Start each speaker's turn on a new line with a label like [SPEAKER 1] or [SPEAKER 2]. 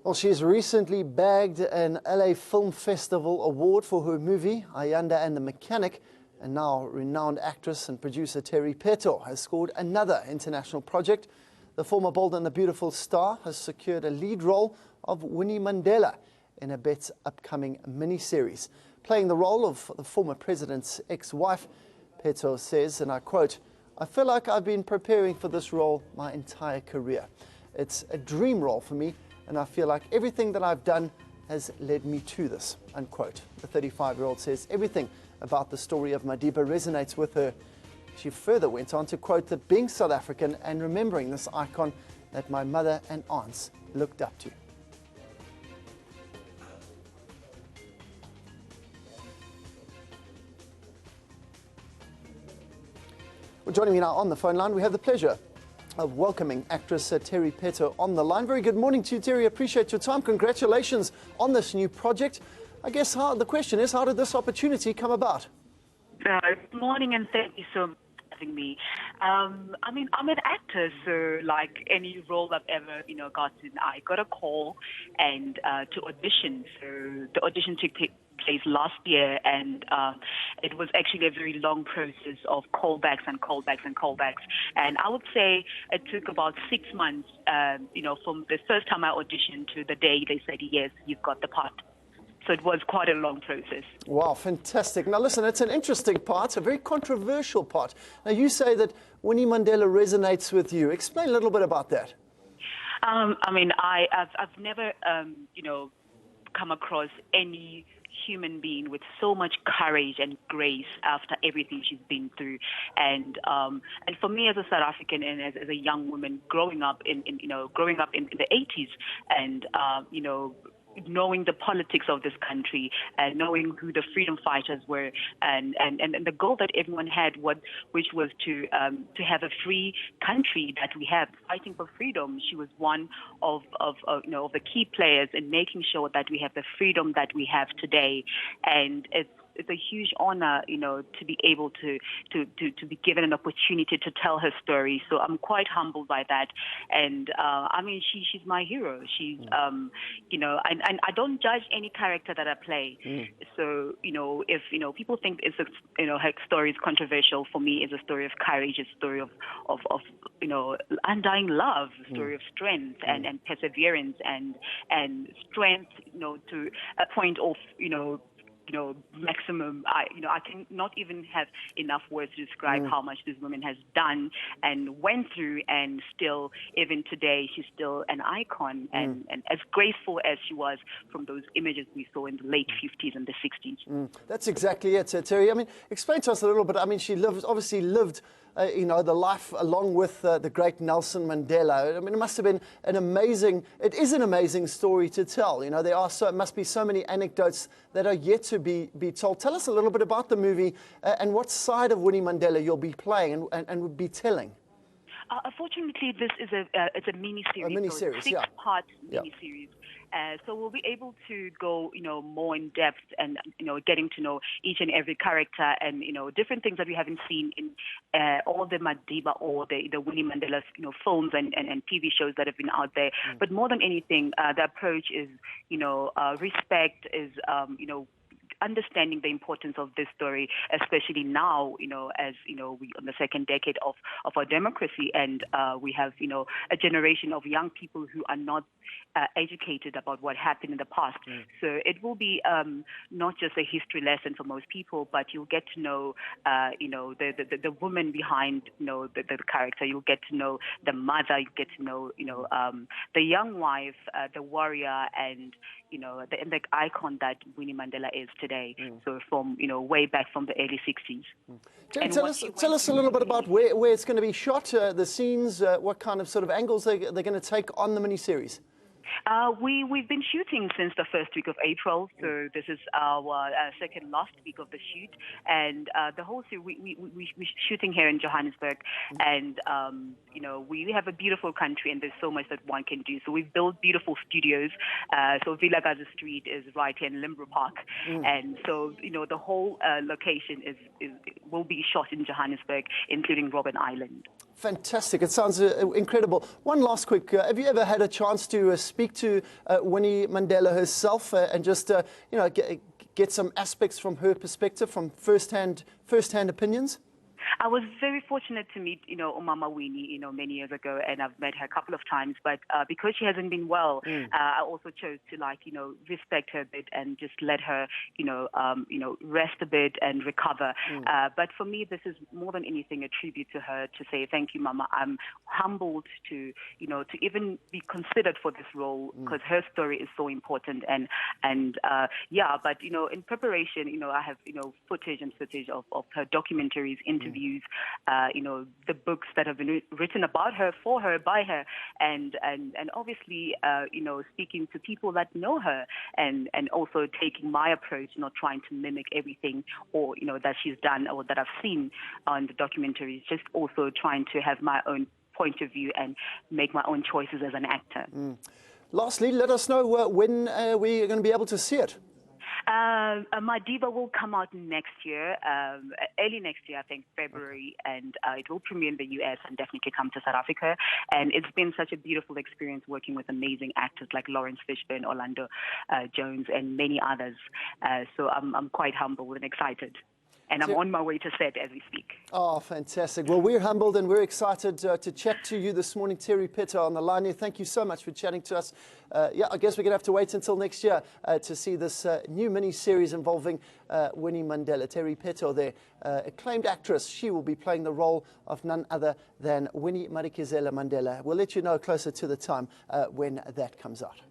[SPEAKER 1] Well, she's recently bagged an LA Film Festival award for her movie, Ayanda and the Mechanic, and now renowned actress and producer Terry Pheto has scored another international project. The former Bold and the Beautiful star has secured a lead role of Winnie Mandela in a Bet's upcoming miniseries. Playing the role of the former president's ex-wife, Pheto says, and I quote, "I feel like I've been preparing for this role my entire career. It's a dream role for me, and I feel like everything that I've done has led me to this," unquote. The 35-year-old says everything about the story of Madiba resonates with her. She further went on to quote that being South African and remembering this icon that my mother and aunts looked up to. Well, joining me now on the phone line, we have the pleasure of welcoming actress Terry Pheto on the line. Very good morning to you, Terry. Appreciate your time. Congratulations on this new project. I guess the question is, how did this opportunity come about?
[SPEAKER 2] Good morning, and thank you so much for having me. I'm an actor, so like any role I've ever, gotten, I got a call and to audition. So the audition took place last year, and it was actually a very long process of callbacks and callbacks and callbacks. And I would say it took about 6 months, from the first time I auditioned to the day they said, yes, you've got the part. So it was quite a long process.
[SPEAKER 1] Wow, fantastic. Now listen, it's an interesting part, a very controversial part. Now you say that Winnie Mandela resonates with you. Explain a little bit about that.
[SPEAKER 2] I've never, come across any human being with so much courage and grace after everything she's been through. And for me as a South African and as a young woman growing up in the 80s and, knowing the politics of this country and knowing who the freedom fighters were and the goal that everyone had, which was to have a free country that we have fighting for freedom. She was one of the key players in making sure that we have the freedom that we have today. And it's a huge honor, to be able to be given an opportunity to tell her story. So I'm quite humbled by that. And she's my hero. She's, and I don't judge any character that I play. So, if, people think her story is controversial, for me, it's a story of courage, a story of undying love, a story of strength and perseverance and strength, to a point of, maximum. I can not even have enough words to describe how much this woman has done and went through, and still, even today, she's still an icon and as graceful as she was from those images we saw in the late 50s and the 60s.
[SPEAKER 1] That's exactly it, Terry. Explain to us a little bit. She obviously lived the life along with the great Nelson Mandela. It must have been it is an amazing story to tell. There must be so many anecdotes that are yet to be told. Tell us a little bit about the movie and what side of Winnie Mandela you'll be playing and would be telling.
[SPEAKER 2] Unfortunately, this is it's a mini-series.
[SPEAKER 1] A mini-series,
[SPEAKER 2] so six-part mini-series. So we'll be able to go, more in depth and, getting to know each and every character and, different things that we haven't seen in all the Madiba or the Winnie Mandela, films and TV shows that have been out there. But more than anything, the approach is, respect, is, understanding the importance of this story, especially now, as we on the second decade of our democracy, and we have, a generation of young people who are not educated about what happened in the past. So it will be not just a history lesson for most people, but you'll get to know, the woman behind, the character. You'll get to know the mother. You get to know, the young wife, the warrior, and the icon that Winnie Mandela is today. So from way back from the early 60s.
[SPEAKER 1] Tell us a little bit about where it's going to be shot, the scenes, what kind of sort of angles they're going to take on the miniseries.
[SPEAKER 2] We've been shooting since the first week of April, so this is our second last week of the shoot, and the whole series we're shooting here in Johannesburg, and we have a beautiful country, and there's so much that one can do. So we've built beautiful studios. So Villa Gaza Street is right here in Limbo Park, and so the whole location will be shot in Johannesburg, including Robben Island.
[SPEAKER 1] Fantastic. It sounds incredible. One last quick, have you ever had a chance to speak to Winnie Mandela herself and just, get some aspects from her perspective, from first-hand opinions?
[SPEAKER 2] I was very fortunate to meet, Umama Winnie, many years ago, and I've met her a couple of times. But because she hasn't been well, I also chose to, respect her a bit and just let her, rest a bit and recover. But for me, this is more than anything a tribute to her to say, thank you, Mama. I'm humbled to even be considered for this role because her story is so important. But, in preparation, I have, footage of her documentaries, interviews, the books that have been written about her, for her, by her, and obviously, speaking to people that know her, and also taking my approach, not trying to mimic everything or that she's done or that I've seen on the documentaries. Just also trying to have my own point of view and make my own choices as an actor.
[SPEAKER 1] Lastly, let us know when we're going to be able to see it.
[SPEAKER 2] My Diva will come out next year, early next year, I think February, and it will premiere in the US and definitely come to South Africa. And it's been such a beautiful experience working with amazing actors like Lawrence Fishburne, Orlando Jones, and many others. So I'm quite humble and excited. And I'm on my way to set as we speak.
[SPEAKER 1] Oh, fantastic. Well, we're humbled and we're excited to chat to you this morning. Terry Pheto on the line here. Thank you so much for chatting to us. I guess we're going to have to wait until next year to see this new mini-series involving Winnie Mandela. Terry Pheto there, acclaimed actress. She will be playing the role of none other than Winnie Mandela. We'll let you know closer to the time when that comes out.